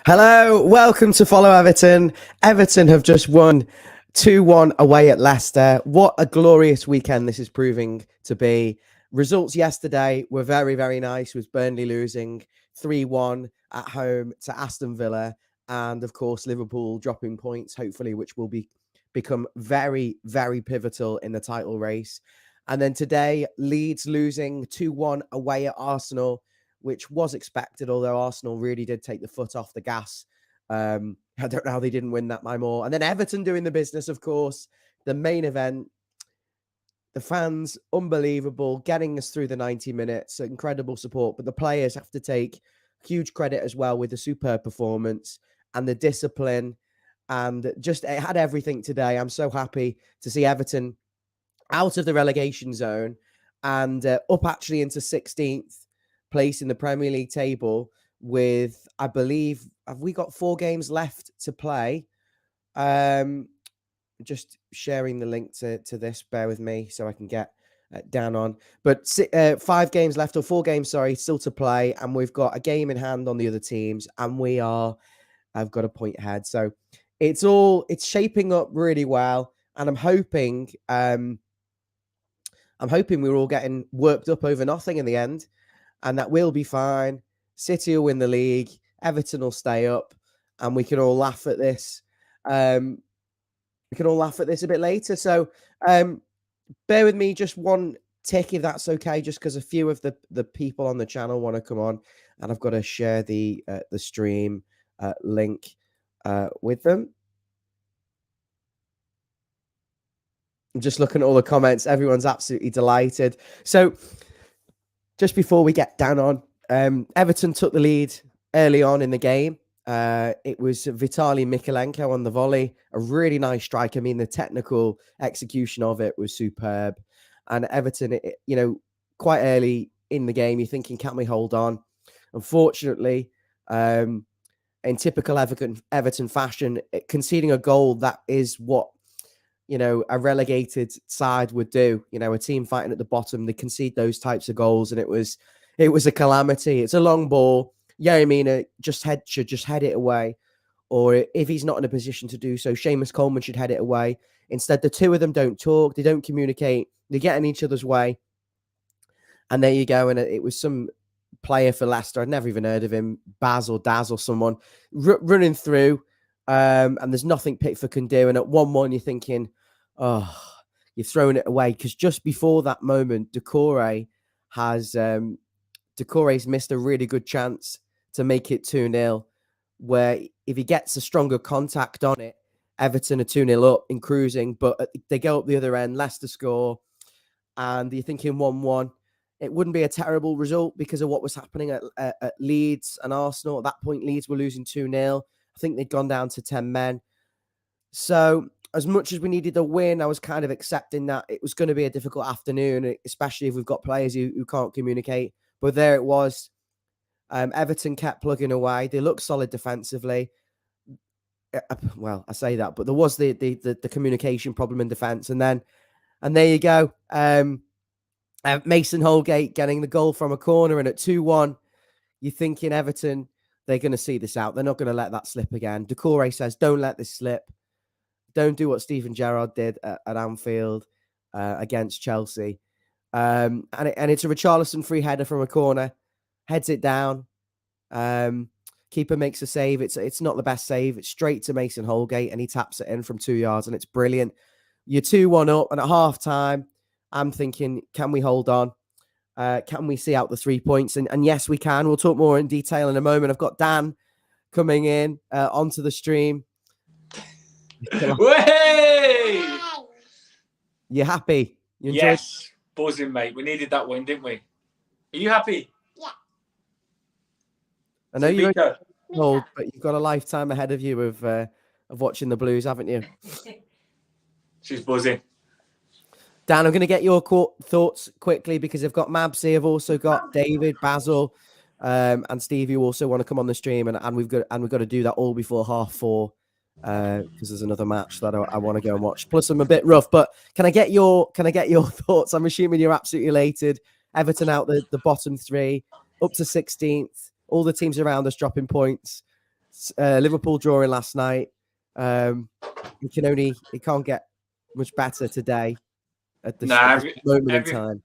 Hello, welcome to Follow Everton. Everton have just won 2-1 away at Leicester. What a glorious weekend this is proving to be. Results yesterday were very, very nice, with Burnley losing 3-1 at home to Aston Villa. And of course, Liverpool dropping points, hopefully, which will become very, very pivotal in the title race. And then today, Leeds losing 2-1 away at Arsenal, which was expected, although Arsenal really did take the foot off the gas. I don't know how they didn't win that by more. And then Everton doing the business, of course, the main event. The fans, unbelievable, getting us through the 90 minutes, incredible support. But the players have to take huge credit as well with the superb performance and the discipline. And just, it had everything today. I'm so happy to see Everton out of the relegation zone and up actually into 16th place in the Premier League table with, I believe, have we got 4 games left to play? Just sharing the link to this, bear with me so I can get down on. But 5 games left, or 4 games, sorry, still to play. And we've got a game in hand on the other teams, and I've got a point ahead. So it's shaping up really well. And I'm hoping we're all getting worked up over nothing in the end, and that we'll be fine. City will win the league, Everton will stay up, and we can all laugh at this. We can all laugh at this a bit later. So bear with me just one tick, if that's okay, just because a few of the people on the channel want to come on, and I've got to share the stream link with them. I'm just looking at all the comments. Everyone's absolutely delighted. So just before we get down on, Everton took the lead early on in the game. It was Vitaly Mykolenko on the volley, a really nice strike. I mean, the technical execution of it was superb. And Everton, quite early in the game, you're thinking, can we hold on? Unfortunately, in typical Everton fashion, conceding a goal, that is what a relegated side would do. A team fighting at the bottom, they concede those types of goals, and it was a calamity. It's a long ball. Mina should just head it away, or if he's not in a position to do so, Seamus Coleman should head it away. Instead, the two of them don't talk, they don't communicate, they get in each other's way, and there you go. And it was some player for Leicester, I'd never even heard of him, Baz or Daz or someone, running through, and there's nothing Pickford can do. And at 1-1, you're thinking, oh, you're throwing it away, because just before that moment, Decore's missed a really good chance to make it 2-0, where if he gets a stronger contact on it, Everton are 2-0 up in cruising, but they go up the other end, Leicester score, and you're thinking 1-1. It wouldn't be a terrible result because of what was happening at Leeds and Arsenal. At that point, Leeds were losing 2-0. I think they'd gone down to 10 men. So as much as we needed a win, I was kind of accepting that it was going to be a difficult afternoon, especially if we've got players who can't communicate. But there it was. Everton kept plugging away. They looked solid defensively. Well, I say that, but there was the communication problem in defence. And there you go. Mason Holgate getting the goal from a corner, and at 2-1, you're thinking Everton, they're going to see this out. They're not going to let that slip again. Decore says, don't let this slip. Don't do what Steven Gerrard did at Anfield against Chelsea. And it's a Richarlison free header from a corner. Heads it down. Keeper makes a save. It's not the best save. It's straight to Mason Holgate, and he taps it in from 2 yards, and it's brilliant. You're 2-1 up, and at half time, I'm thinking, can we hold on? Can we see out the 3 points? And yes, we can. We'll talk more in detail in a moment. I've got Dan coming in onto the stream. Way! You happy? You enjoyed? Yes, buzzing, mate. We needed that win, didn't we? Are you happy? Yeah. I know you're old, but you've got a lifetime ahead of you of watching the Blues, haven't you? She's buzzing. Dan, I'm going to get your thoughts quickly, because I've got Mabsy, I've also got David, Basil, and Stevie who also want to come on the stream, and we've got to do that all before 4:30. Because there's another match that I want to go and watch. Plus, I'm a bit rough, but can I get your thoughts? I'm assuming you're absolutely elated. Everton out the bottom 3, up to 16th. All the teams around us dropping points. Liverpool drawing last night. It can't get much better today at this moment in time.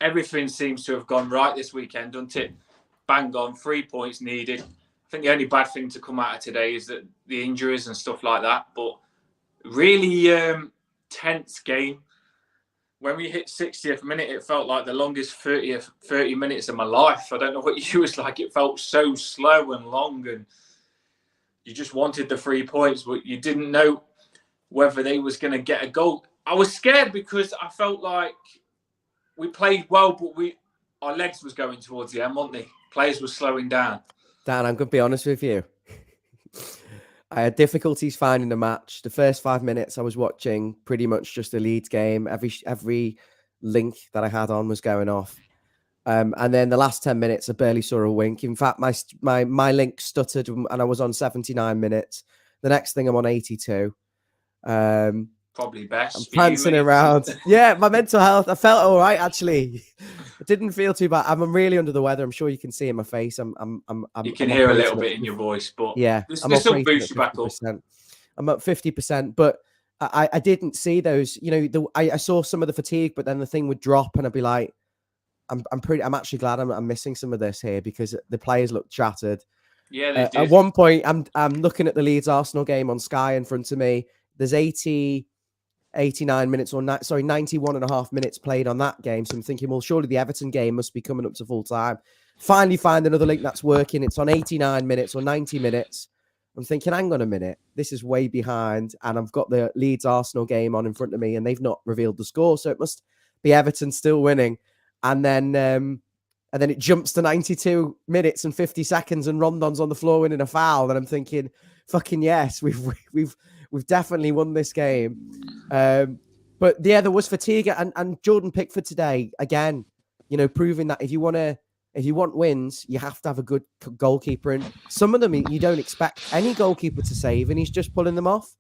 Everything seems to have gone right this weekend, doesn't it? Bang on, 3 points needed. I think the only bad thing to come out of today is that the injuries and stuff like that. But really tense game. When we hit 60th minute, it felt like the longest 30 minutes of my life. I don't know what you was like. It felt so slow and long, and you just wanted the 3 points, but you didn't know whether they was going to get a goal. I was scared because I felt like we played well, but our legs was going towards the end, weren't they? Players were slowing down. Dan, I'm going to be honest with you. I had difficulties finding the match. The first 5 minutes I was watching pretty much just a Leeds game. Every link that I had on was going off. And then the last 10 minutes, I barely saw a wink. In fact, my link stuttered and I was on 79 minutes. The next thing I'm on 82. Probably best. I'm prancing around. Yeah, my mental health. I felt all right, actually. I didn't feel too bad. I'm really under the weather. I'm sure you can see in my face. You can hear a little bit in your voice, but yeah, this will boost you back up. I'm at 50%, but I didn't see those. I saw some of the fatigue, but then the thing would drop, and I'd be like, I'm actually glad I'm missing some of this here because the players look shattered. Yeah, they did. At one point, I'm looking at the Leeds Arsenal game on Sky in front of me. There's 89 minutes 91 and a half minutes played on that game. So I'm thinking, well, surely the Everton game must be coming up to full time. Finally find another link that's working. It's on 89 minutes or 90 minutes. I'm thinking, hang on a minute. This is way behind. And I've got the Leeds Arsenal game on in front of me and they've not revealed the score. So it must be Everton still winning. And then it jumps to 92 minutes and 50 seconds and Rondon's on the floor winning a foul. And I'm thinking, fucking yes, we've definitely won this game. But yeah, there was fatigue and Jordan Pickford today, again, proving that if you want wins, you have to have a good goalkeeper. And some of them you don't expect any goalkeeper to save, and he's just pulling them off.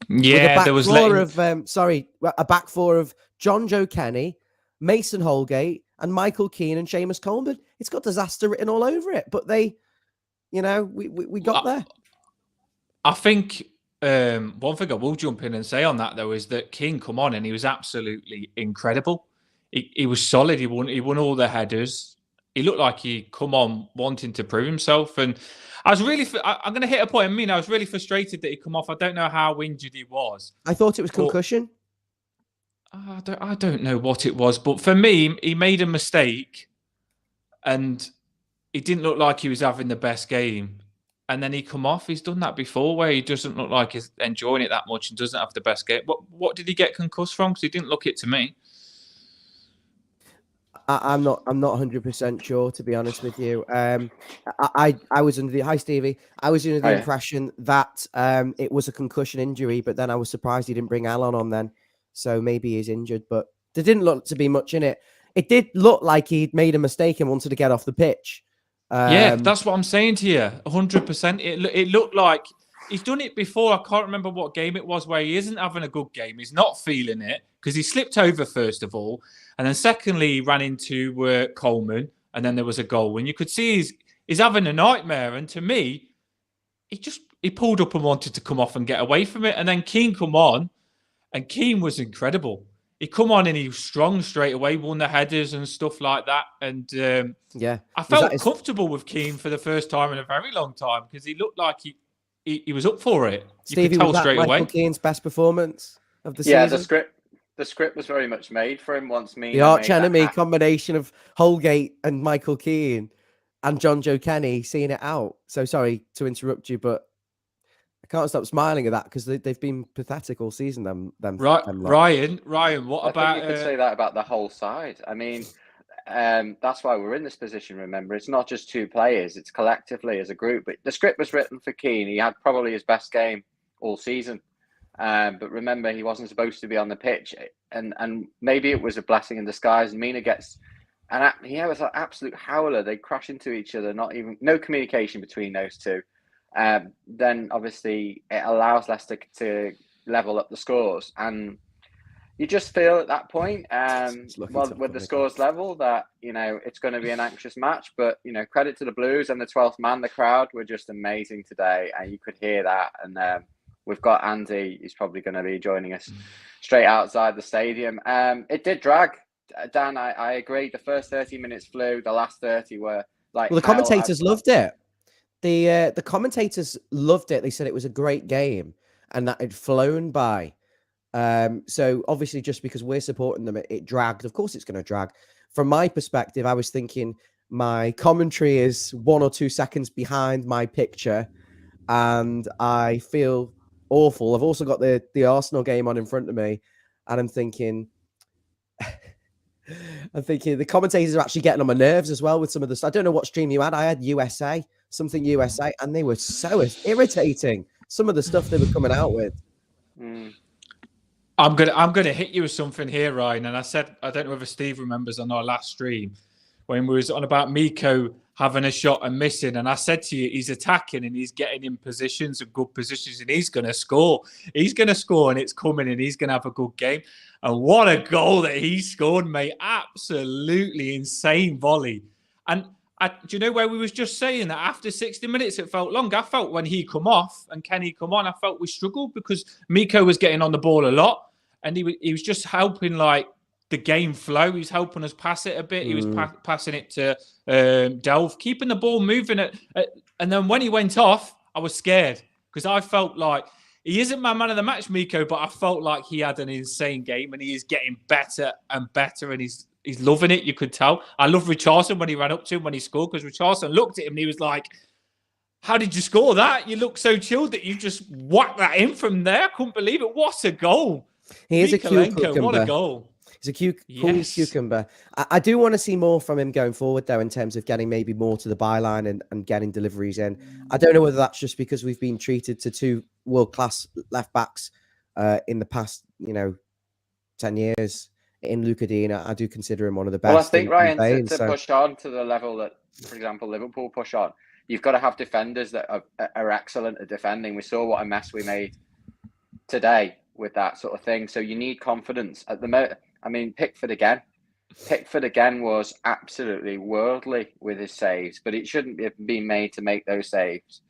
Yeah, there was a back four of John Joe Kenny, Mason Holgate, and Michael Keane and Seamus Coleman. It's got disaster written all over it, but we got there. I think one thing I will jump in and say on that though is that King come on and he was absolutely incredible. He was solid. He won all the headers. He looked like he come on wanting to prove himself. And I was really, I'm going to hit a point. I was really frustrated that he come off. I don't know how injured he was. I thought it was concussion. I don't know what it was, but for me, he made a mistake, and he didn't look like he was having the best game. And then he come off. He's done that before, where he doesn't look like he's enjoying it that much and doesn't have the best game. What did he get concussed from? Because he didn't look it to me. I'm not 100% sure, to be honest with you. I was under the Stevie. I was under the impression that it was a concussion injury, but then I was surprised he didn't bring Alan on then. So maybe he's injured, but there didn't look to be much in it. It did look like he'd made a mistake and wanted to get off the pitch. Yeah, that's what I'm saying to you. 100%. It looked like he's done it before. I can't remember what game it was where he isn't having a good game. He's not feeling it because he slipped over first of all, and then secondly he ran into Coleman, and then there was a goal. And you could see he's having a nightmare. And to me, he pulled up and wanted to come off and get away from it. And then Keane come on, and Keane was incredible. He come on and he was strong straight away, won the headers and stuff like that. And I felt comfortable with Keane for the first time in a very long time because he looked like he was up for it. Stevie, you could tell straight away. Michael Keane's best performance of the season? Yeah, the script was very much made for him once the arch enemy combination of Holgate and Michael Keane and John Joe Kenny seeing it out. So sorry to interrupt you, but I can't stop smiling at that because they've been pathetic all season. Ryan, what about? You could say that about the whole side. I mean, that's why we're in this position. Remember, it's not just two players; it's collectively as a group. But the script was written for Keane. He had probably his best game all season. But remember, he wasn't supposed to be on the pitch, and maybe it was a blessing in disguise. Mina gets, and he was an absolute howler. They crash into each other. No communication between those two. Then obviously it allows Leicester to level up the scores, and you just feel at that point, tough with the on scores level, that it's going to be an anxious match. But credit to the Blues and the 12th man. The crowd were just amazing today, and you could hear that. And we've got Andy. He's probably going to be joining us straight outside the stadium. It did drag. Dan, I agree. The first 30 minutes flew. The last 30 were like. Well, the commentators loved it. The commentators loved it. They said it was a great game and that it'd flown by. So obviously, just because we're supporting them, it dragged. Of course, it's going to drag. From my perspective, I was thinking my commentary is 1 or 2 seconds behind my picture, and I feel awful. I've also got the Arsenal game on in front of me, and I'm thinking the commentators are actually getting on my nerves as well with some of the stuff. I don't know what stream you had. I had USA, and they were so irritating. Some of the stuff they were coming out with. I'm gonna hit you with something here, Ryan. And I said, I don't know whether Steve remembers on our last stream when we was on about Miko having a shot and missing. And I said to you, he's attacking and he's getting in positions and good positions, and he's gonna score. He's gonna score, and it's coming, and he's gonna have a good game. And what a goal that he scored, mate! Absolutely insane volley. And do you know where we was just saying that after 60 minutes it felt long? I felt when he come off and Kenny come on, I felt we struggled because Miko was getting on the ball a lot. And he was just helping like the game flow. He was helping us pass it a bit. He was passing it to Delph, keeping the ball moving. And then when he went off, I was scared because I felt like he isn't my man of the match, Miko, but I felt like he had an insane game and he is getting better and better, and he's loving it. You could tell. I love Richarlison when he ran up to him when he scored, because Richarlison looked at him and he was like, "How did you score that? You look so chilled that you just whacked that in from there. I couldn't believe it. What a goal!" He is a cute cucumber. What a goal. He's a cute cucumber. I do want to see more from him going forward, though, in terms of getting maybe more to the byline and getting deliveries in. I don't know whether that's just because we've been treated to 2 world-class left-backs in the past, 10 years. In Luca Dean, I do consider him one of the best. Well, I think, Ryan, to push on to the level that, for example, Liverpool push on, you've got to have defenders that are excellent at defending. We saw what a mess we made today with that sort of thing. So you need confidence at the moment. I mean, Pickford again was absolutely worldly with his saves, but it shouldn't have been made to make those saves.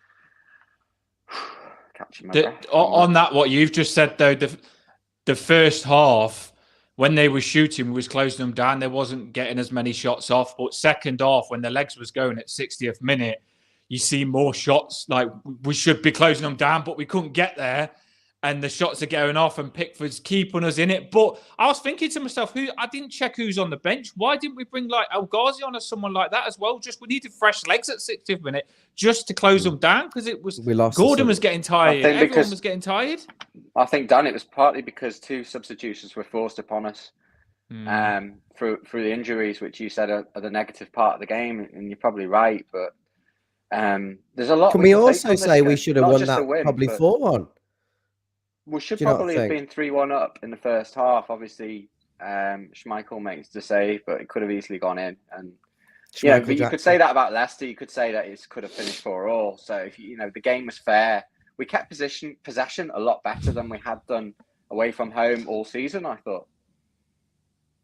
Catching my breath. On that, what you've just said, though, the first half, when they were shooting, we was closing them down. They wasn't getting as many shots off. But second half, when the legs was going at 60th minute, you see more shots. Like, we should be closing them down, but we couldn't get there. And the shots are going off, and Pickford's keeping us in it. But I was thinking to myself, I didn't check who's on the bench. Why didn't we bring like El Ghazi on or someone like that as well? We needed fresh legs at 60th minute just to close them down, because Gordon was getting tired. Everyone was getting tired. I think, Dan, it was partly because 2 substitutions were forced upon us through the injuries, which you said are the negative part of the game, and you're probably right. But there's a lot. Can we also say we should have won that probably 4-1? We should probably have been 3-1 up in the first half. Obviously, Schmeichel makes the save, but it could have easily gone in. And but you could say that about Leicester. You could say that it could have finished 4-4. So if the game was fair, we kept possession a lot better than we had done away from home all season, I thought.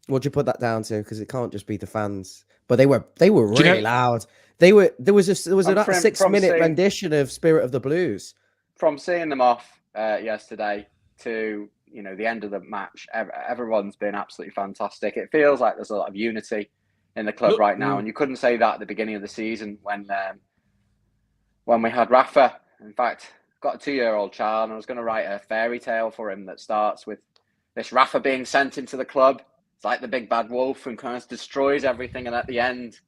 What do you put that down to? Because it can't just be the fans, but they were really loud. There was a 6-minute rendition of "Spirit of the Blues." From seeing them off yesterday to the end of the match, everyone's been absolutely fantastic. It feels like there's a lot of unity in the club right now, and you couldn't say that at the beginning of the season when we had Rafa. In fact, got a 2-year-old child, and I was going to write a fairy tale for him that starts with this Rafa being sent into the club. It's like the big bad wolf and kind of destroys everything, and at the end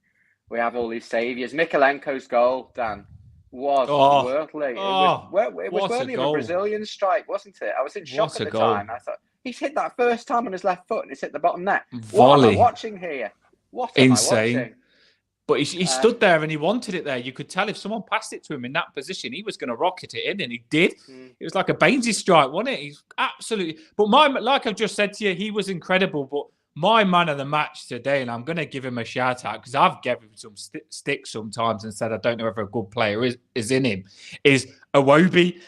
we have all these saviours. Mykolenko's goal, Dan, was worldly. It was worthy of a Brazilian strike, wasn't it? I was in shock at the time. I thought, he's hit that first time on his left foot and it's hit the bottom net. Volley. What am I watching here? What am I watching? But he stood there and he wanted it there. You could tell if someone passed it to him in that position, he was going to rocket it in, and he did. It was like a Bainesy strike, wasn't it? He's absolutely... But like I've just said to you, he was incredible. But my man of the match today, and I'm going to give him a shout out because I've given him some stick sometimes and said I don't know if a good player is in him, is Iwobi.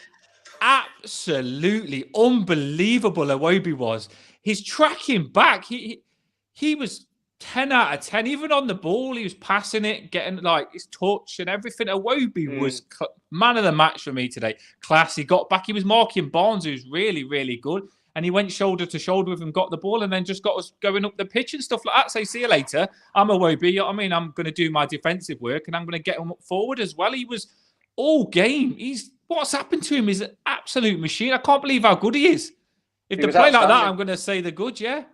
Absolutely unbelievable Iwobi was. his tracking back, he was 10 out of 10. Even on the ball, he was passing it, getting like his touch and everything. Iwobi was man of the match for me today. Class. He got back. He was marking Barnes, who's really, really good. And he went shoulder to shoulder with him, got the ball, and then just got us going up the pitch and stuff like that. Say, see you later. I'm Iwobi. You know what I mean? I'm going to do my defensive work, and I'm going to get him up forward as well. He was all game. What's happened to him is an absolute machine. I can't believe how good he is. If they play like that, I'm going to say they're good, yeah.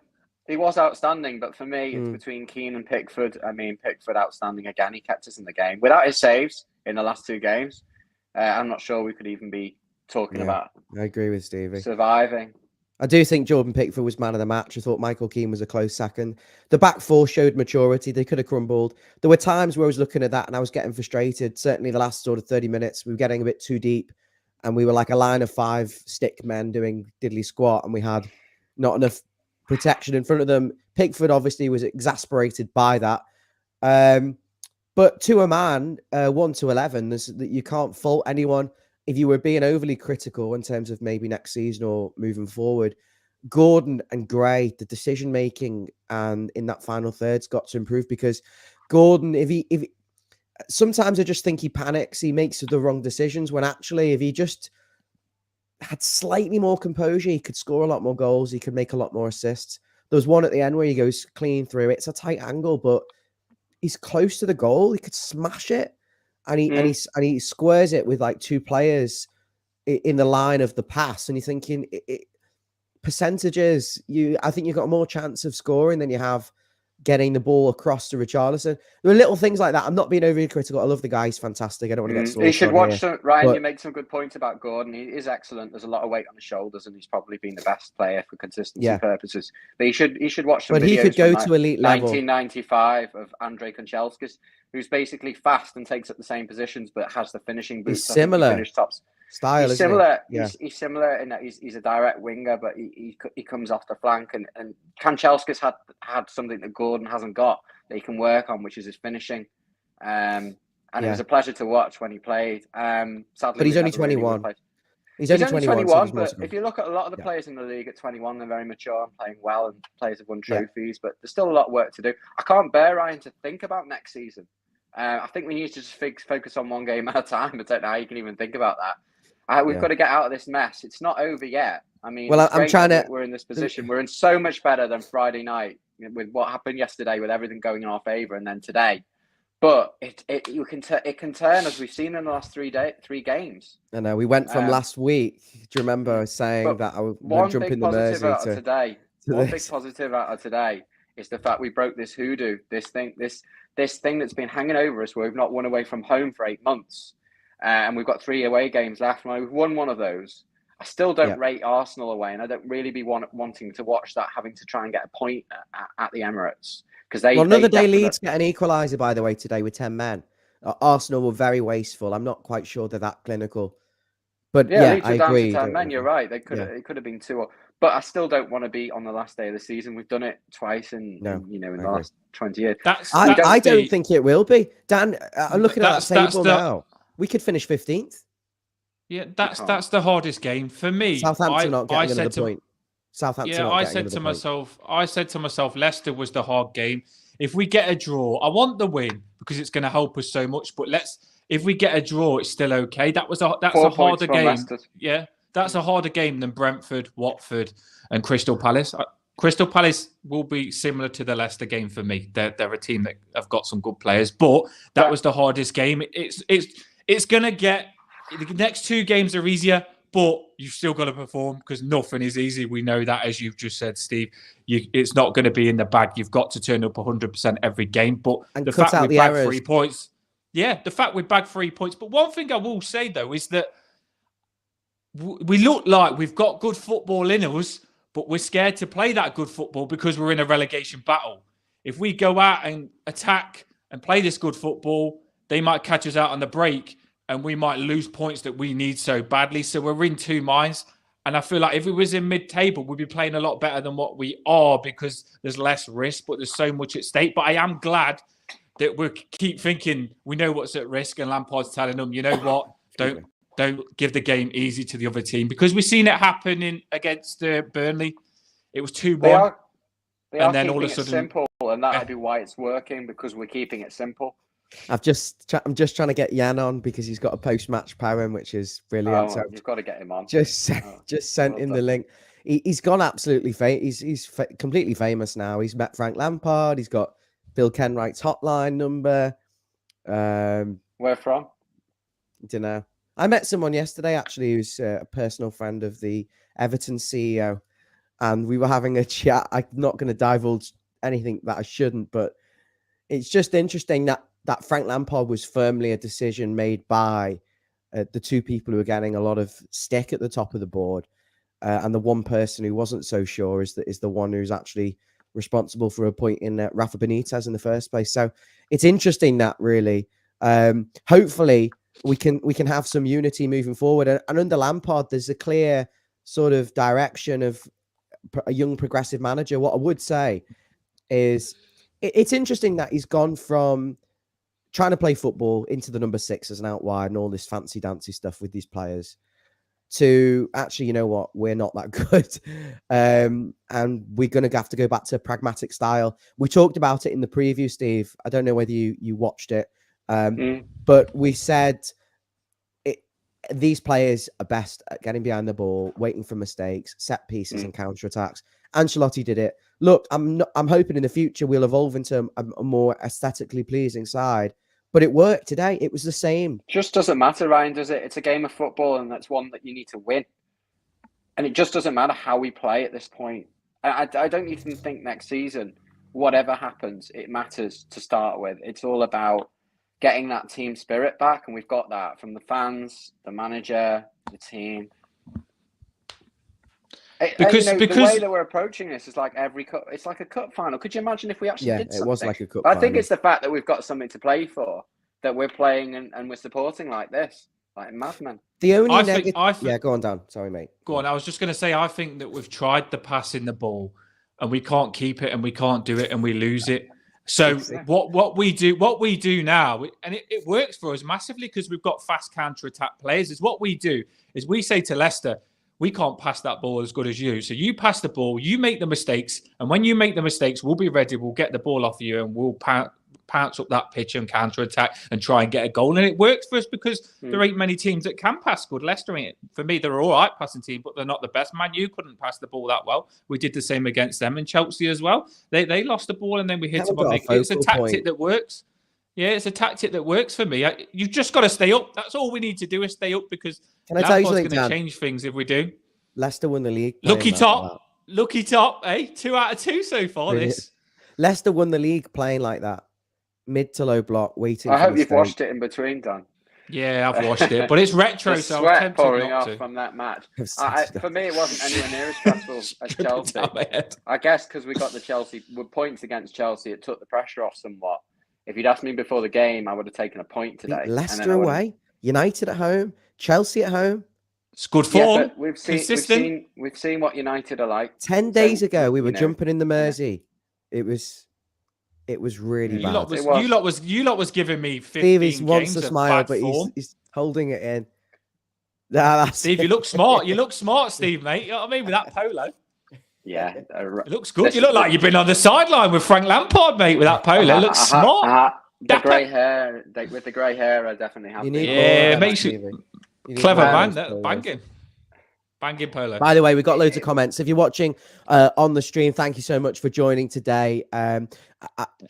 He was outstanding, but for me, it's between Keane and Pickford. I mean, Pickford outstanding again. He kept us in the game. Without his saves in the last 2 games, I'm not sure we could even be talking about I agree with Stevie. Surviving. I do think Jordan Pickford was man of the match. I thought Michael Keane was a close second. The back four showed maturity. They could have crumbled. There were times where I was looking at that and I was getting frustrated. Certainly the last sort of 30 minutes, we were getting a bit too deep and we were like a line of 5 stick men doing diddly squat and we had not enough protection in front of them. Pickford obviously was exasperated by that. But to a man, 1 to 11, you can't fault anyone. If you were being overly critical in terms of maybe next season or moving forward, Gordon and Gray, the decision making and in that final third's got to improve because Gordon, if sometimes I just think he panics, he makes the wrong decisions when actually if he just had slightly more composure, he could score a lot more goals, he could make a lot more assists. There was one at the end where he goes clean through. It's a tight angle, but he's close to the goal. He could smash it. And he squares it with like 2 players in the line of the pass, and you're thinking percentages. I think you've got more chance of scoring than you have getting the ball across to Richarlison. There were little things like that. I'm not being overly critical. I love the guy; he's fantastic. I don't want to get. You should watch Ryan. You make some good points about Gordon. He is excellent. There's a lot of weight on his shoulders, and he's probably been the best player for consistency purposes. But he should watch some. But videos he could go to elite level. 1995 of Andrei Kanchelskis, who's basically fast and takes up the same positions, but has the finishing boots. He's similar. Finish tops. Style, he's similar. He's similar in that he's a direct winger, but he comes off the flank. And Kanchelskis had something that Gordon hasn't got that he can work on, which is his finishing. And it was a pleasure to watch when he played. Sadly, but he's only 21. He's only 21. But if you look at a lot of the players in the league at 21, they're very mature and playing well, and players have won trophies. But there's still a lot of work to do. I can't bear Ryan to think about next season. I think we need to just focus on one game at a time. I don't know how you can even think about that. We've got to get out of this mess. It's not over yet. I mean, I'm trying to. We're in this position. We're in so much better than Friday night with what happened yesterday, with everything going in our favour, and then today. But it can turn, as we've seen in the last 3 games. I know we went from last week. Do you remember saying that I would jump in the Mersey One big positive out of today is the fact we broke this hoodoo. This thing that's been hanging over us, where we've not won away from home for 8 months. And we've got 3 away games left. And we've won one of those. I still don't rate Arsenal away, and I don't really be wanting to watch that, having to try and get a point at the Emirates. Another day Leeds get an equaliser, by the way, today with 10 men. Arsenal were very wasteful. I'm not quite sure they're that clinical. But Leeds I agree. Down to 10 men, you're right. It could have been 2. But I still don't want to be on the last day of the season. We've done it twice in the last 20 years. I don't think it will be. Dan, I'm looking at that table now. We could finish 15th. Yeah, that's the hardest game for me. Southampton not getting another point. Southampton. Yeah, I said to myself, Leicester was the hard game. If we get a draw, I want the win because it's going to help us so much. But if we get a draw, it's still okay. That's a harder game. Leicester. Yeah, that's a harder game than Brentford, Watford, and Crystal Palace. Crystal Palace will be similar to the Leicester game for me. They're a team that have got some good players, but that was the hardest game. It's going to get. The next 2 games are easier, but you've still got to perform because nothing is easy. We know that, as you've just said, Steve. It's not going to be in the bag. You've got to turn up 100% every game. But the fact we bagged 3 points, the fact we bagged 3 points. But one thing I will say though is that we look like we've got good football in us, but we're scared to play that good football because we're in a relegation battle. If we go out and attack and play this good football, they might catch us out on the break. And we might lose points that we need so badly. So we're in 2 minds. And I feel like if it was in mid-table, we'd be playing a lot better than what we are because there's less risk, but there's so much at stake. But I am glad that we keep thinking we know what's at risk, and Lampard's telling them, you know what, don't give the game easy to the other team, because we've seen it happen against Burnley. It was 2-1. They are And then keeping all of a it sudden- simple, and that'll Yeah. be why it's working, because we're keeping it simple. I'm just trying to get Jan on because he's got a post-match poem, which is brilliant. So You've got to get him on. just sent well him the done. link. He's gone absolutely he's completely famous now. He's met Frank Lampard. He's got Bill Kenwright's hotline number. Where from? Don't know. I met someone yesterday actually who's a personal friend of the Everton CEO, and we were having a chat. I'm not going to divulge anything that I shouldn't, but it's just interesting that Frank Lampard was firmly a decision made by the two people who are getting a lot of stick at the top of the board, and the one person who wasn't so sure is the one who's actually responsible for appointing Rafa Benitez in the first place. So it's interesting that really, hopefully we can have some unity moving forward. And under Lampard, there's a clear sort of direction of a young progressive manager. What I would say is it's interesting that he's gone from trying to play football into the number 6 as an out wide and all this fancy dancy stuff with these players to actually, you know what, we're not that good. And we're going to have to go back to pragmatic style. We talked about it in the preview, Steve. I don't know whether you watched it. But we said these players are best at getting behind the ball, waiting for mistakes, set pieces and counterattacks. Ancelotti did it. Look, I'm hoping in the future we'll evolve into a more aesthetically pleasing side. But it worked today. It was the same. Just doesn't matter, Ryan, does it? It's a game of football, and that's one that you need to win. And it just doesn't matter how we play at this point. I don't even think next season, whatever happens, it matters to start with. It's all about getting that team spirit back, and we've got that from the fans, the manager, the team. Because the way that we're approaching this is like it's like a cup final. Could you imagine if we actually did something? It was like a cup I final. think it's the fact that we've got something to play for, that we're playing and we're supporting like this, like madmen. The only I negative... think, yeah, go on, Dan. Sorry, mate. Go on. I was just going to say, I think that we've tried the passing the ball and we can't keep it and we can't do it and we lose it. So what we do now, and it works for us massively because we've got fast counter-attack players, is what we do is we say to Leicester, we can't pass that ball as good as you. So you pass the ball, you make the mistakes, and when you make the mistakes, we'll be ready, we'll get the ball off you and we'll pounce up that pitch and counter-attack and try and get a goal. And it works for us because there ain't many teams that can pass good. Leicester ain't. For me, they're all right passing team, but they're not the best. Man U couldn't pass the ball that well. We did the same against them, and Chelsea as well. They lost the ball and then we hit them on it. It's a tactic that works. Yeah, it's a tactic that works for me. You've just got to stay up. That's all we need to do is stay up because that's what's going to change things if we do. Leicester won the league. Lucky top, eh? 2 out of 2 2 so far. This Leicester won the league playing like that, mid to low block, waiting. I hope you've watched it in between, Dan. Yeah, I've watched it, but it's retro, the so sweat I was tempted pouring not off to. from that match. For me, it wasn't anywhere near as stressful as Chelsea. I guess because we got the Chelsea with points against Chelsea, it took the pressure off somewhat. If you'd asked me before the game, I would have taken a point today. Leicester away, United at home, Chelsea at home. It's good form. Yeah, we've seen what United are like. 10 days ago, we were jumping in the Mersey. It was really bad. You lot was giving me 15 Stevie wants games to smile, but he's holding it in. Steve, you look smart. You look smart, Steve, mate. You know what I mean with that polo. Yeah, it looks good. You look like you've been on the sideline with Frank Lampard, mate, with that polo. It looks smart. The grey hair, with the grey hair, I definitely have. Makes you clever, man. Banging polo. By the way, we got loads of comments. If you're watching on the stream, thank you so much for joining today.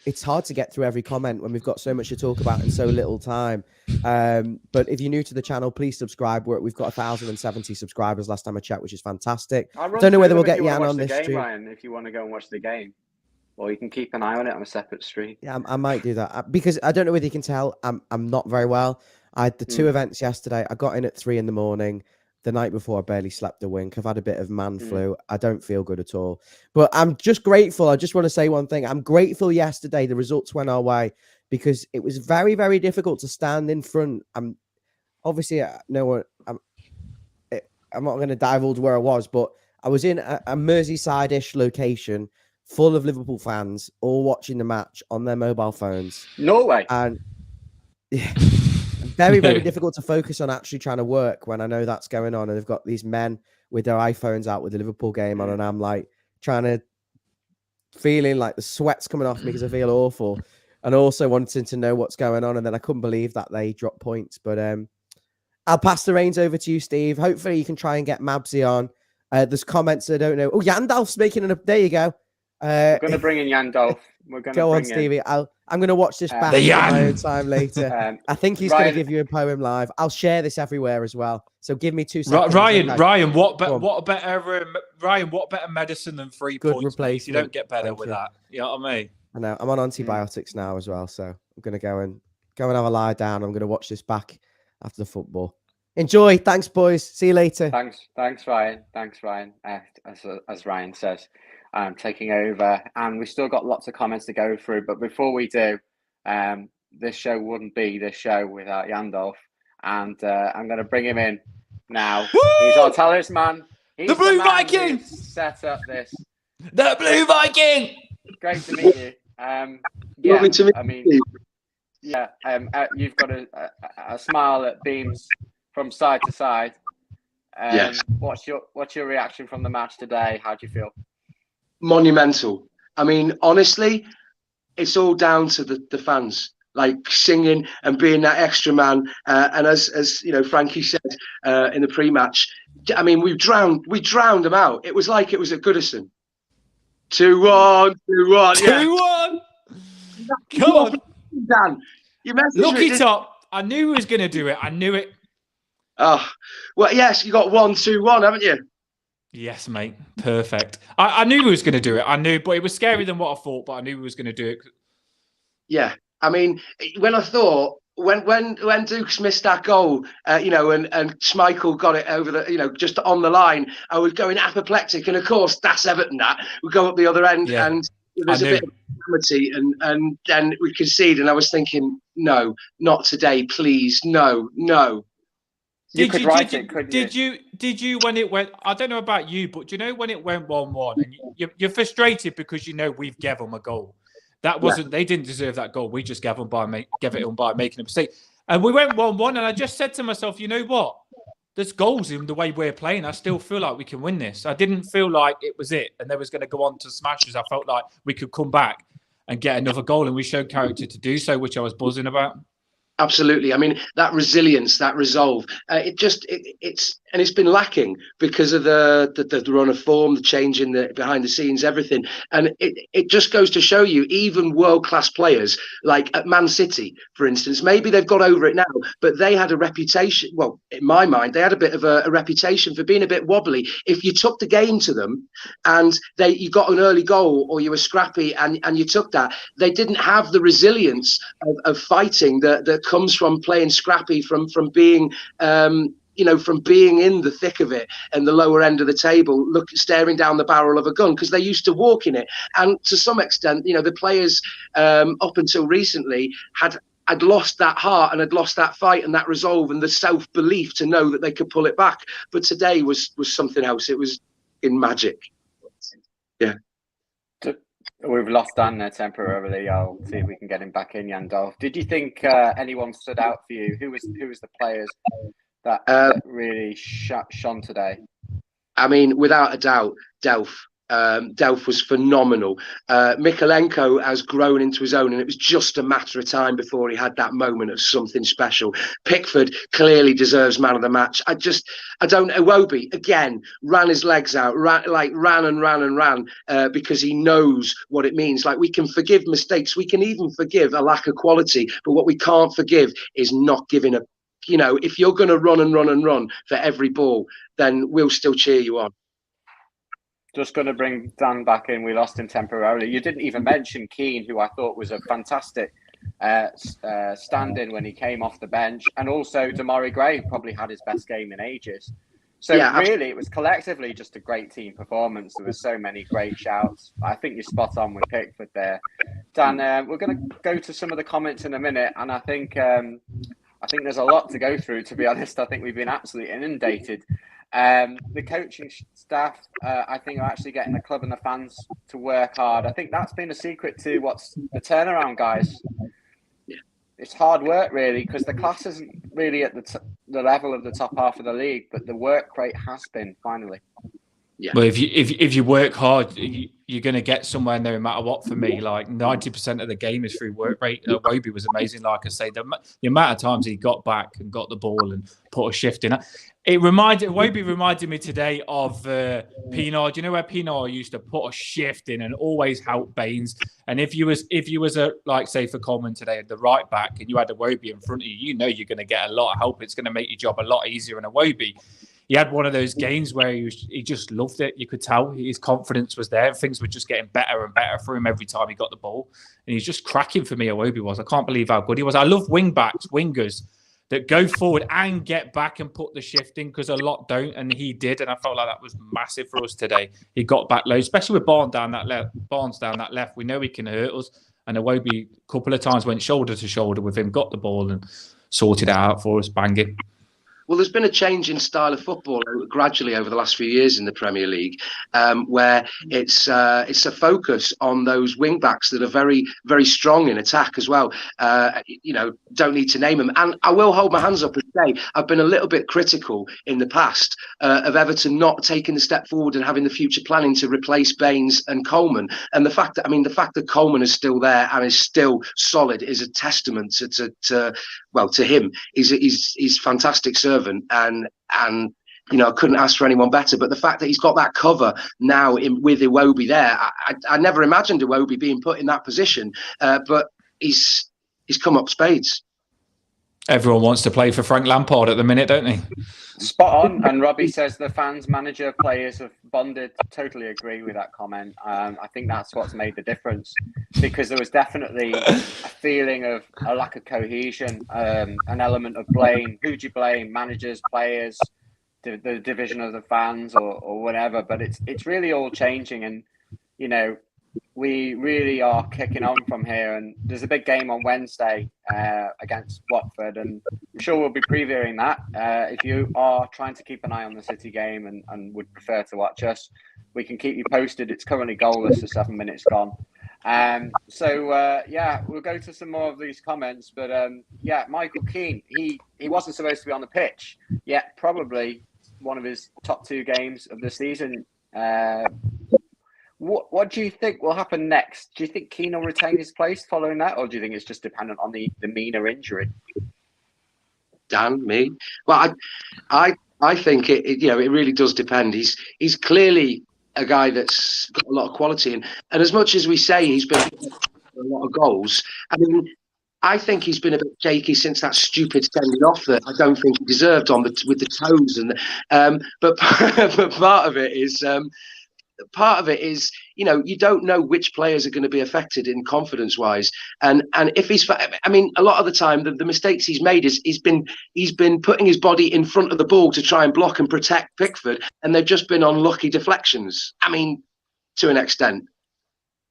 It's hard to get through every comment when we've got so much to talk about in so little time. But if you're new to the channel, please subscribe. We've got 1,070 subscribers last time I checked, which is fantastic. Don't know whether we'll get Jan on this stream. Ryan, if you want to go and watch the game, or you can keep an eye on it on a separate stream. Yeah, I might do that because I don't know whether you can tell. I'm not very well. I had the 2 events yesterday. I got in at 3 a.m. The night before, I barely slept a wink. I've had a bit of man flu. I don't feel good at all. But I'm just grateful. I just want to say one thing. I'm grateful yesterday the results went our way because it was very, very difficult to stand in front. I'm not going to divulge where I was, but I was in a Merseyside-ish location full of Liverpool fans, all watching the match on their mobile phones. Norway. And yeah. Very, very difficult to focus on actually trying to work when I know that's going on. And they've got these men with their iPhones out with the Liverpool game on. And I'm like trying to feeling like the sweat's coming off me because I feel awful, and also wanting to know what's going on. And then I couldn't believe that they dropped points. But I'll pass the reins over to you, Steve. Hopefully you can try and get Mabsy on. There's comments I don't know. Oh, Yanndalf's making an up. There you go. We're going to bring in Yanndalf. We're going to go on, bring Stevie. I'm going to watch this back The in my Yan. own time later. I think he's going to give you a poem live. I'll share this everywhere as well. So give me 2 seconds. Ryan, what better medicine than 3 Good points? replacement. You don't get better Thank with you. that. You know what I mean? I know. I'm on antibiotics now as well, so I'm going to go and have a lie down. I'm going to watch this back after the football. Enjoy. Thanks, boys. See you later. Thanks, Ryan. As Ryan says, I'm taking over, and we've still got lots of comments to go through. But before we do, this show wouldn't be this show without Yanndalf, and I'm going to bring him in now. Woo! He's our talisman. He's The Blue man Viking! who set up this. The Blue Viking! Great to meet you. Lovely to meet I mean, you. yeah. You've got a smile that beams from side to side. Yes. What's your reaction from the match today? How do you feel? Monumental. I mean, honestly, it's all down to the fans, like singing and being that extra man. And as you know, Frankie said in the pre-match, I mean, we drowned them out. It was like it was at Goodison. 2-1, 2-1, 2-1. Come on, Dan. You lucky top. I knew he was going to do it. I knew it. Oh, well, yes, you got 1-2-1, haven't you? Yes, mate. Perfect. I knew he was going to do it. I knew, but it was scarier than what I thought. But I knew he was going to do it. Yeah, I mean, when I thought when Dukes missed that goal, you know, and Schmeichel got it over the, you know, just on the line, I was going apoplectic, and of course that's Everton. That we go up the other end, Yeah, and there's a bit of calamity, and then we concede, and I was thinking, no, not today, please, no. Did you when it went? I don't know about you, but do you know when it went 1-1 and you're frustrated because you know we've gave them a goal. That wasn't. They didn't deserve that goal. We just gave it by making a mistake, and we went 1-1. And I just said to myself, you know what? There's goals in the way we're playing. I still feel like we can win this. I didn't feel like it was it, and they was going to go on to smashes. I felt like we could come back and get another goal, and we showed character to do so, which I was buzzing about. Absolutely. I mean, that resilience, that resolve, it's been lacking because of the run of form, the change in the behind the scenes, everything. And it just goes to show you, even world-class players like at Man City, for instance, maybe they've got over it now, but they had a reputation. Well, in my mind, they had a bit of a reputation for being a bit wobbly. If you took the game to them and you got an early goal or you were scrappy and you took that, they didn't have the resilience of fighting that comes from playing scrappy, from being from being in the thick of it and the lower end of the table, staring down the barrel of a gun, because they used to walk in it. And to some extent, you know, the players up until recently had lost that heart and had lost that fight and that resolve and the self-belief to know that they could pull it back. But today was something else. It was in magic. Yeah. We've lost Dan there temporarily. I'll see if we can get him back in, Yanndalf. Did you think anyone stood out for you? Who was the players that really shone today? I mean, without a doubt, Delph. Delph was phenomenal. Mykolenko has grown into his own, and it was just a matter of time before he had that moment of something special. Pickford clearly deserves man of the match. I don't know. Iwobi again ran his legs out, ran because he knows what it means. Like, we can forgive mistakes, we can even forgive a lack of quality, but what we can't forgive is not giving up. You know, if you're going to run for every ball, then we'll still cheer you on. Just going to bring Dan back in. We lost him temporarily. You didn't even mention Keane, who I thought was a fantastic stand-in when he came off the bench. And also Damari Gray probably had his best game in ages. So really, it was collectively just a great team performance. There were so many great shouts. I think you're spot on with Pickford there. Dan, we're going to go to some of the comments in a minute. And I think there's a lot to go through, to be honest. I think we've been absolutely inundated. The coaching staff, I think, are actually getting the club and the fans to work hard. I think that's been a secret to what's the turnaround, guys. It's hard work, really, because the class isn't really at the level of the top half of the league, but the work rate has been, finally. Yeah. Well, if you work hard, you're going to get somewhere no matter what. For me, like 90% of the game is through work rate. Iwobi was amazing. Like I say, the amount of times he got back and got the ball and put a shift in. Iwobi reminded me today of Pienaar. Do you know where Pienaar used to put a shift in and always help Baines? And if you was a, like say for Coleman today at the right back and you had Iwobi in front of you, you know you're going to get a lot of help. It's going to make your job a lot easier. And Iwobi, he had one of those games where he just loved it. You could tell his confidence was there. Things were just getting better and better for him every time he got the ball. And he's just cracking for me, Iwobi was. I can't believe how good he was. I love wingers that go forward and get back and put the shift in, because a lot don't, and he did. And I felt like that was massive for us today. He got back low, especially with Barnes down that left. We know he can hurt us. And Iwobi a couple of times went shoulder to shoulder with him, got the ball and sorted it out for us, bang it. Well, there's been a change in style of football gradually over the last few years in the Premier League, where it's a focus on those wing backs that are very, very strong in attack as well. Don't need to name them. And I will hold my hands up and say I've been a little bit critical in the past of Everton not taking the step forward and having the future planning to replace Baines and Coleman. And the fact that Coleman is still there and is still solid is a testament to him. He's fantastic servant, and I couldn't ask for anyone better. But the fact that he's got that cover now with Iwobi there, I never imagined Iwobi being put in that position, but he's come up spades. Everyone wants to play for Frank Lampard at the minute, don't they? Spot on. And Robbie says the fans, manager, players have bonded. Totally agree with that comment. I think that's what's made the difference, because there was definitely a feeling of a lack of cohesion, an element of blame. Who do you blame? Managers, players, the division of the fans, or whatever. But it's really all changing, and we really are kicking on from here. And there's a big game on Wednesday against Watford, and I'm sure we'll be previewing that. If you are trying to keep an eye on the City game and would prefer to watch us, we can keep you posted. It's currently goalless, 7 minutes gone. We'll go to some more of these comments. But Michael Keane, he wasn't supposed to be on the pitch, yet probably one of his top 2 games of the season. What do you think will happen next? Do you think Keane will retain his place following that, or do you think it's just dependent on the Mina injury? Dan, me? Well, I think it really does depend. He's clearly a guy that's got a lot of quality, and as much as we say he's been a lot of goals, I mean, I think he's been a bit shaky since that stupid sending off that I don't think he deserved with the toes, but part of it is you don't know which players are going to be affected in confidence wise, and if a lot of the time the mistakes he's made is he's been putting his body in front of the ball to try and block and protect Pickford, and they've just been unlucky deflections. I mean, to an extent,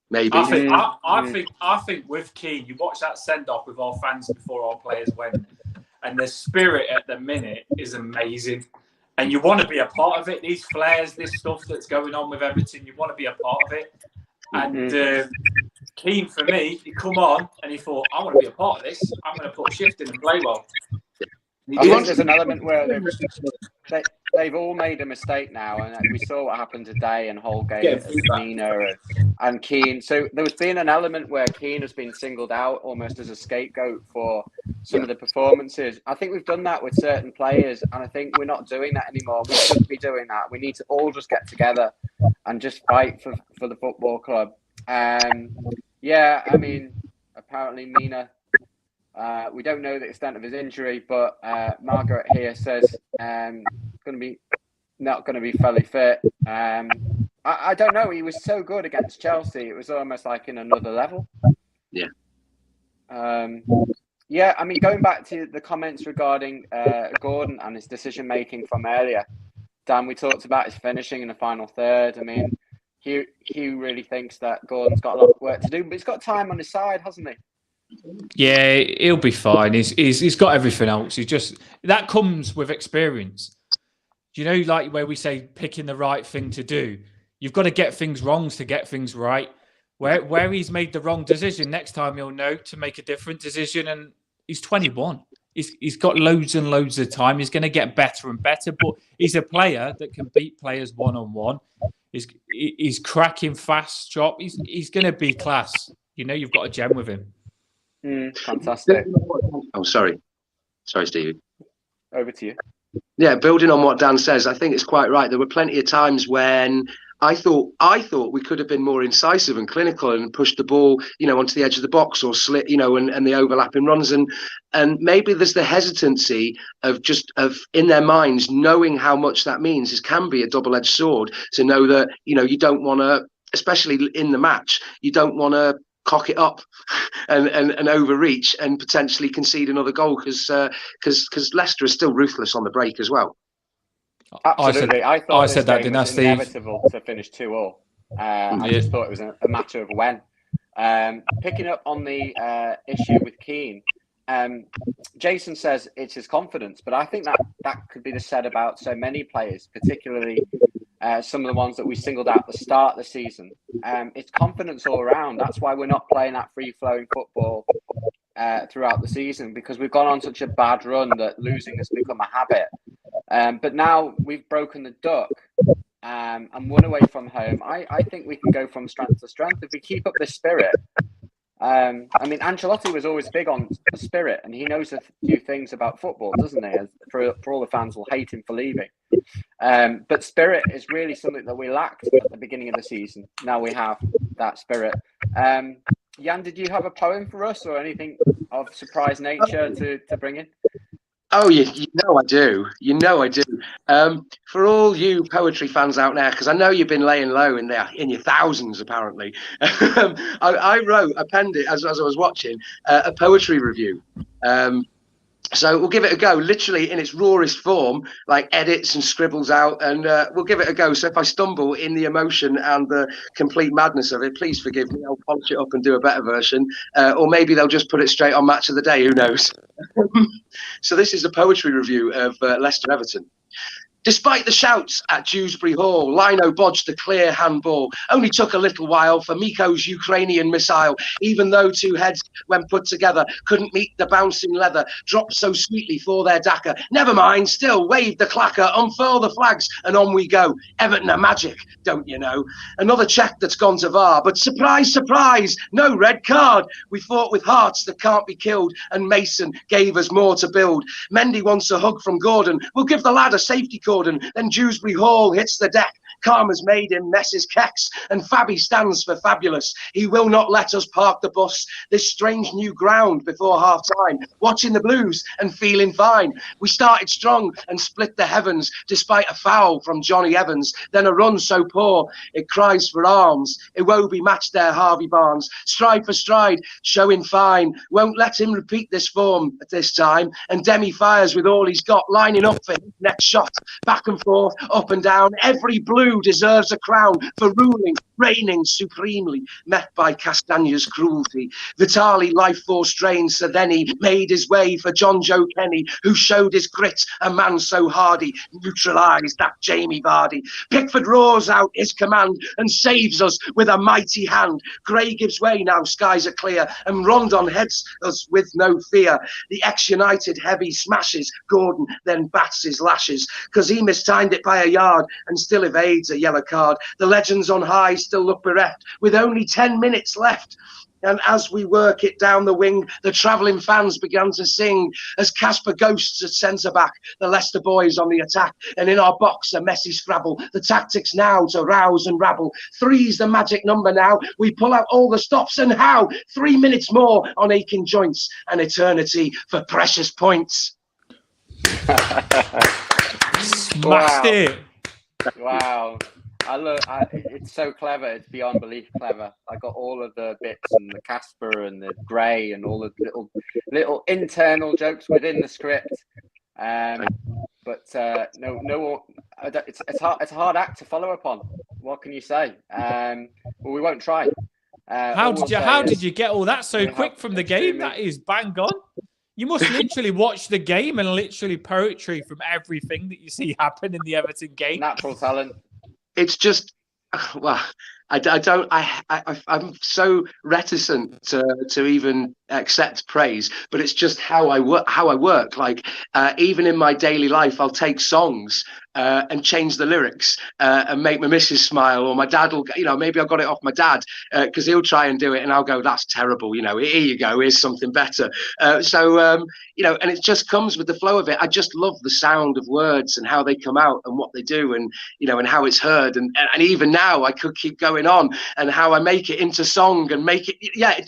maybe. I think with Keane, you watch that send off with our fans before our players went, and the spirit at the minute is amazing. And you want to be a part of it. These flares, this stuff that's going on with Everton, you want to be a part of it. And Keane, for me, he come on and he thought, I want to be a part of this. I'm going to put a shift in and play well. I think there's an element where they've all made a mistake now, and we saw what happened today, and Holgate, and Mina, and Keane. So there's been an element where Keane has been singled out almost as a scapegoat for some of the performances. I think we've done that with certain players, and I think we're not doing that anymore. We shouldn't be doing that. We need to all just get together and just fight for the football club. Apparently Mina. We don't know the extent of his injury, but Margaret here says not going to be fully fit. I don't know. He was so good against Chelsea. It was almost like in another level. Yeah. Going back to the comments regarding Gordon and his decision making from earlier, Dan, we talked about his finishing in the final third. I mean, Hugh really thinks that Gordon's got a lot of work to do, but he's got time on his side, hasn't he? Yeah, he'll be fine. He's got everything else. That comes with experience. Like where we say picking the right thing to do, you've got to get things wrong to get things right. Where he's made the wrong decision, next time he'll know to make a different decision. And he's 21. he's got loads and loads of time. He's going to get better and better, but he's a player that can beat players one-on-one. He's cracking fast chop. He's going to be class. You know, you've got a gem with him. Fantastic. Oh, sorry, Stevie. Over to you. Yeah, building on what Dan says, I think it's quite right. There were plenty of times when I thought we could have been more incisive and clinical and pushed the ball, onto the edge of the box or slit, and the overlapping runs. And maybe there's the hesitancy of in their minds knowing how much that means. It can be a double-edged sword to know that, you don't want to, especially in the match, you don't want to cock it up and overreach and potentially concede another goal because Leicester is still ruthless on the break as well. Absolutely. I thought I said that, didn't I, Steve? Inevitable to finish 2-2. I just thought it was a matter of when. Picking up on the issue with Keane, Jason says it's his confidence, but I think that could be said about so many players, particularly some of the ones that we singled out at the start of the season. It's confidence all around. That's why we're not playing that free-flowing football throughout the season, because we've gone on such a bad run that losing has become a habit. But now we've broken the duck and won away from home. I think we can go from strength to strength if we keep up this spirit. Ancelotti was always big on spirit, and he knows a few things about football, doesn't he? For all the fans will hate him for leaving. But spirit is really something that we lacked at the beginning of the season. Now we have that spirit. Jan, did you have a poem for us or anything of surprise nature to bring in? Oh, you know I do. For all you poetry fans out there, because I know you've been laying low in your thousands, apparently. I penned it as I was watching a poetry review. So we'll give it a go, literally in its rawest form, like edits and scribbles out, and we'll give it a go. So if I stumble in the emotion and the complete madness of it, please forgive me. I'll polish it up and do a better version. Or maybe they'll just put it straight on Match of the Day, who knows? So this is a poetry review of Leicester Everton. Despite the shouts at Dewsbury Hall, Lino bodged the clear handball. Only took a little while for Miko's Ukrainian missile, even though two heads, when put together, couldn't meet the bouncing leather, dropped so sweetly for their Daka. Never mind, still waved the clacker, unfurl the flags, and on we go. Everton are magic, don't you know? Another check that's gone to VAR, but surprise, surprise, no red card. We fought with hearts that can't be killed, and Mason gave us more to build. Mendy wants a hug from Gordon. We'll give the lad a safety cordon. Then Dewsbury Hall hits the deck. Karma's made him Mess's kecks, and Fabby stands for fabulous. He will not let us park the bus. This strange new ground before half time. Watching the Blues and feeling fine. We started strong and split the heavens, despite a foul from Johnny Evans. Then a run so poor it cries for arms. Iwobi matched their Harvey Barnes. Stride for stride, showing fine. Won't let him repeat this form at this time. And Demi fires with all he's got, lining up for his next shot. Back and forth, up and down. Every Blue deserves a crown for ruling, reigning supremely, met by Castagna's cruelty. Vitali life force drained, so then he made his way for John Joe Kenny, who showed his grit, a man so hardy, neutralised that Jamie Vardy. Pickford roars out his command and saves us with a mighty hand. Gray gives way now, skies are clear, and Rondon heads us with no fear. The ex-United heavy smashes Gordon, then bats his lashes, because he mistimed it by a yard and still evades a yellow card. The legends on high still look bereft with only 10 minutes left. And as we work it down the wing, the travelling fans began to sing as Casper ghosts at centre-back, the Leicester boys on the attack, and in our box a messy scrabble. The tactics now to rouse and rabble. 3's the magic number now. We pull out all the stops, and how? 3 minutes more on aching joints, an eternity for precious points. Smashed it. Wow. It's so clever. It's beyond belief clever. I got all of the bits and the Casper and the Gray and all the little internal jokes within the script. But no, it's a hard act to follow upon. What can you say? Well, we won't try. How did you get all that so quick from the game? That is bang on. You must literally watch the game and literally poetry from everything that you see happen in the Everton game. Natural talent. It's just, well, I'm so reticent to even accept praise, but it's just how I work. Like even in my daily life, I'll take songs and change the lyrics and make my missus smile, or my dad will, maybe I got it off my dad because he'll try and do it, and I'll go, "That's terrible." Here you go. Here's something better. And it just comes with the flow of it. I just love the sound of words and how they come out and what they do, and and how it's heard, and even now I could keep going on, and how I make it into song and make it. Yeah,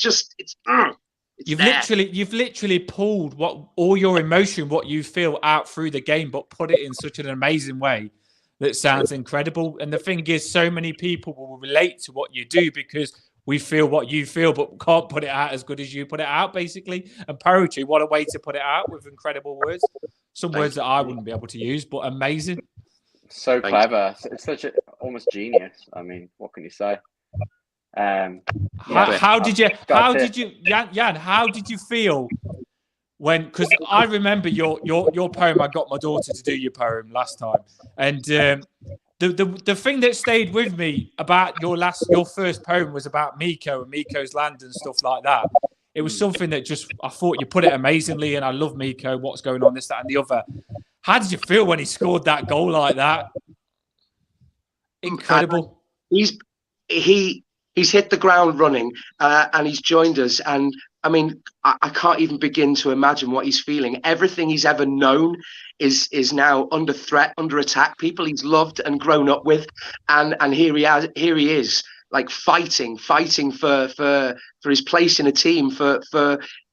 You've literally pulled all your emotion, what you feel out through the game, but put it in such an amazing way that sounds incredible. And the thing is, so many people will relate to what you do because we feel what you feel, but can't put it out as good as you put it out, basically. And poetry, what a way to put it out with incredible words. Some words that I wouldn't be able to use, but amazing. So clever. It's such almost genius. I mean, what can you say? How did you, Jan, how did you feel when, because I remember your poem, I got my daughter to do your poem last time. And the thing that stayed with me about your first poem was about Miko and Miko's land and stuff like that. It was something that I thought you put it amazingly, and I love Miko, what's going on, this, that, and the other. How did you feel when he scored that goal like that? Incredible. He's hit the ground running, and he's joined us. And I mean, I can't even begin to imagine what he's feeling. Everything he's ever known is now under threat, under attack. People he's loved and grown up with, and here he is, like fighting for his place in a team, for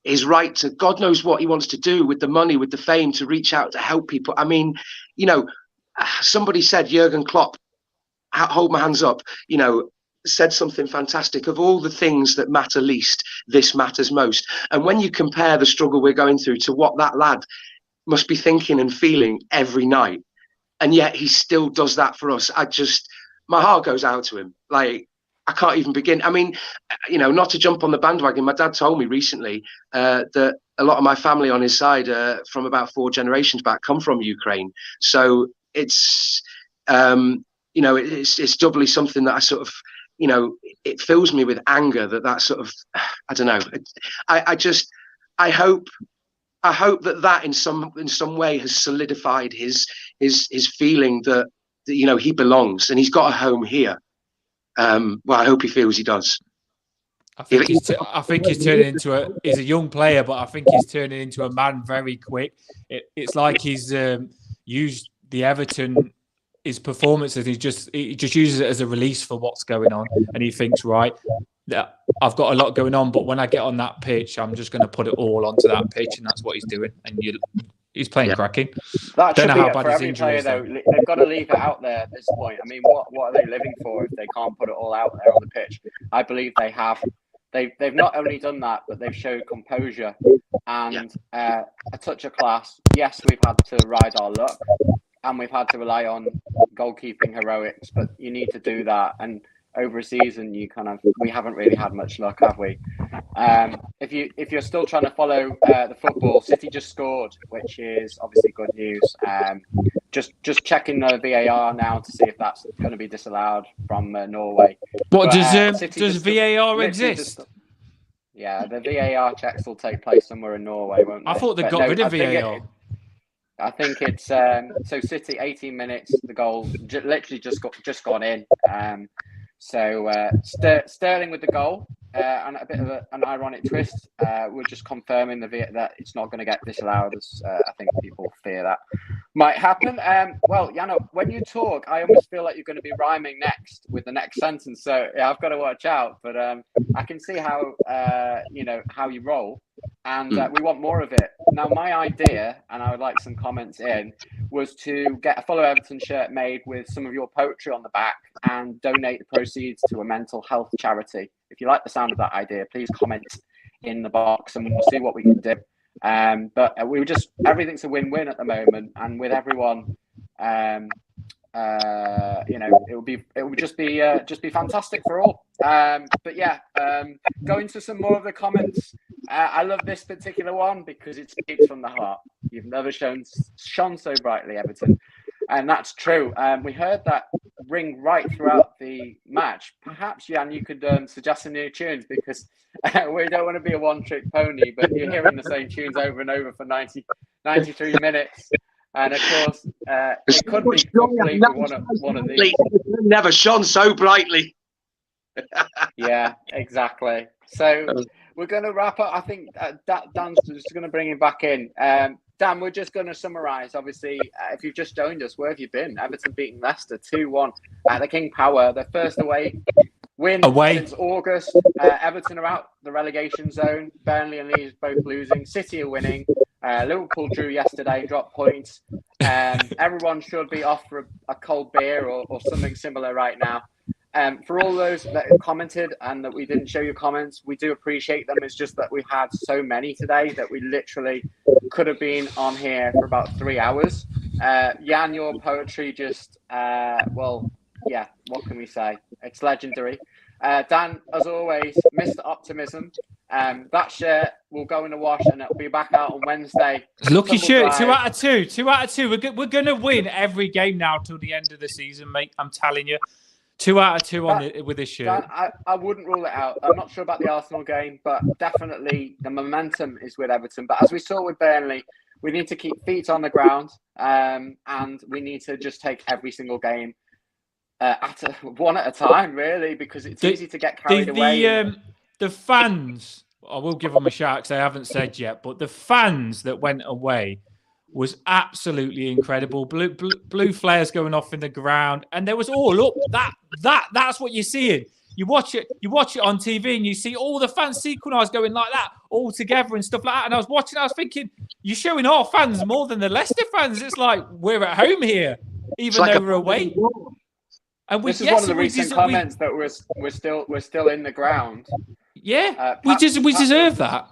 his right to God knows what he wants to do with the money, with the fame, to reach out to help people. I mean, somebody said Jurgen Klopp, hold my hands up, said something fantastic. Of all the things that matter least, this matters most. And when you compare the struggle we're going through to what that lad must be thinking and feeling every night, and yet he still does that for us, my heart goes out to him. Like, I can't even begin. I mean, not to jump on the bandwagon, my dad told me recently that a lot of my family on his side, from about 4 generations back, come from Ukraine. So it's it's doubly something that I sort of, it fills me with anger that sort of, I don't know. I hope that in some way has solidified his feeling that he belongs and he's got a home here. Well, I hope he feels he does. I think he's turning into he's a young player, but I think he's turning into a man very quick. It's like he's used the Everton, his performances, he just uses it as a release for what's going on, and he thinks, right, I've got a lot going on, but when I get on that pitch, I'm just going to put it all onto that pitch, and that's what he's doing. And he's playing cracking. That should be it for every player, though. They've got to leave it out there at this point. I mean, what are they living for if they can't put it all out there on the pitch? I believe they have. They've not only done that, but they've showed composure and a touch of class. Yes, we've had to ride our luck, and we've had to rely on goalkeeping heroics, but you need to do that. And over a season, we haven't really had much luck, have we? If you're still trying to follow the football, City just scored, which is obviously good news. Just checking the VAR now to see if that's going to be disallowed from Norway. What does VAR exist? Yeah, the VAR checks will take place somewhere in Norway, won't they? I thought they got rid of VAR. I think it's so City 18 minutes, the goal literally just gone in. So Sterling with the goal, and a bit of an ironic twist. We're just confirming that it's not going to get disallowed, as I think people fear that might happen. Well, Yanndalf, when you talk, I almost feel like you're going to be rhyming next with the next sentence. So yeah, I've got to watch out. But I can see how how you roll, and we want more of it. Now, my idea, and I would like some comments in, was to get a Follow Everton shirt made with some of your poetry on the back and donate the proceeds to a mental health charity. If you like the sound of that idea, please comment in the box and we'll see what we can do. But everything's a win-win at the moment, and with everyone, it would just be fantastic for all. But yeah, going to some more of the comments. I love this particular one because it speaks from the heart. You've never shone so brightly, Everton. And that's true. We heard that ring right throughout the match. Perhaps, Jan, you could suggest some new tunes, because we don't want to be a one-trick pony, but you're hearing the same tunes over and over for 93 minutes. And of course, it could be completely one of these. Never shone so brightly. Yeah, exactly. So we're going to wrap up. I think Dan's just going to bring him back in. Dan, we're just going to summarise. Obviously, if you've just joined us, where have you been? Everton beating Leicester 2-1 at the King Power. Their first away win since August. Everton are out the relegation zone. Burnley and Leeds both losing. City are winning. Liverpool drew yesterday, dropped points. Everyone should be off for a cold beer or something similar right now. For all those that have commented and that we didn't show your comments, we do appreciate them. It's just that we had so many today that we literally could have been on here for about 3 hours. Jan, your poetry just, what can we say? It's legendary. Dan, as always, Mr. Optimism. That shirt will go in the wash and it'll be back out on Wednesday. Lucky shirt, 2 out of 2. 2 out of 2. We're going to win every game now till the end of the season, mate. I'm telling you. 2 out of 2 with this shirt. I wouldn't rule it out. I'm not sure about the Arsenal game, but definitely the momentum is with Everton. But as we saw with Burnley, we need to keep feet on the ground, and we need to just take every single game one at a time, really, because it's easy to get carried away. The fans, I will give them a shout because they haven't said yet, but the fans that went away was absolutely incredible. Blue flares going off in the ground, and there was all up. That's what you're seeing. You watch it on TV, and you see all the fans synchronized going like that all together and stuff like that. And I was watching, I was thinking, you're showing our fans more than the Leicester fans. It's like we're at home here, even though we're away. And this is one of the recent comments that we're still in the ground. Yeah, we deserve that.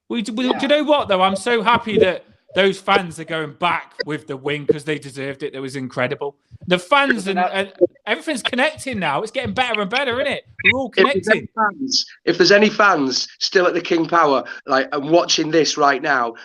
Do you know what though? I'm so happy that those fans are going back with the win because they deserved it. It was incredible. The fans and everything's connecting now. It's getting better and better, isn't it? We're all connected. If there's any fans still at the King Power, and watching this right now,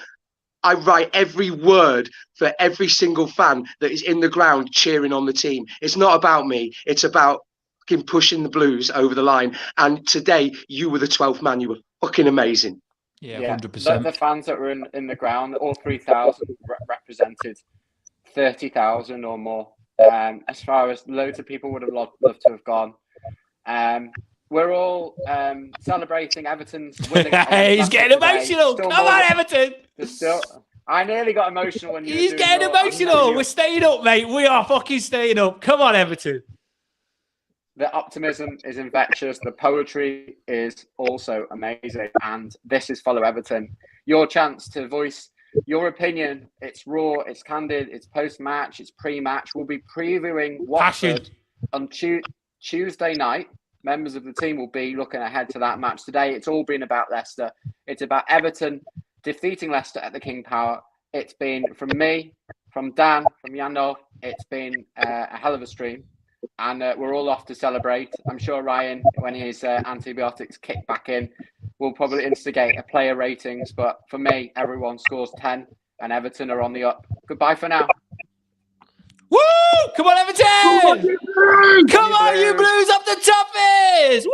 I write every word for every single fan that is in the ground cheering on the team. It's not about me. It's about fucking pushing the Blues over the line. And today, you were the 12th man. You were fucking amazing. Yeah, 100%. The fans that were in the ground, all 3,000 represented 30,000 or more. As far as loads of people would have loved to have gone. We're all celebrating Everton's winning. He's getting emotional. Come on, Everton. I nearly got emotional when you. He's getting emotional. We're staying up, mate. We are fucking staying up. Come on, Everton. The optimism is infectious. The poetry is also amazing. And this is Follow Everton. Your chance to voice your opinion. It's raw, it's candid, it's post-match, it's pre-match. We'll be previewing Watford on Tuesday night. Members of the team will be looking ahead to that match. Today, it's all been about Leicester. It's about Everton defeating Leicester at the King Power. It's been from me, from Dan, from Yanndalf. It's been a hell of a stream. And we're all off to celebrate. I'm sure Ryan, when his antibiotics kick back in, will probably instigate a player ratings. But for me, everyone scores 10 and Everton are on the up. Goodbye for now. Woo! Come on, Everton! Come on, you Blues up the Toffees! Woo!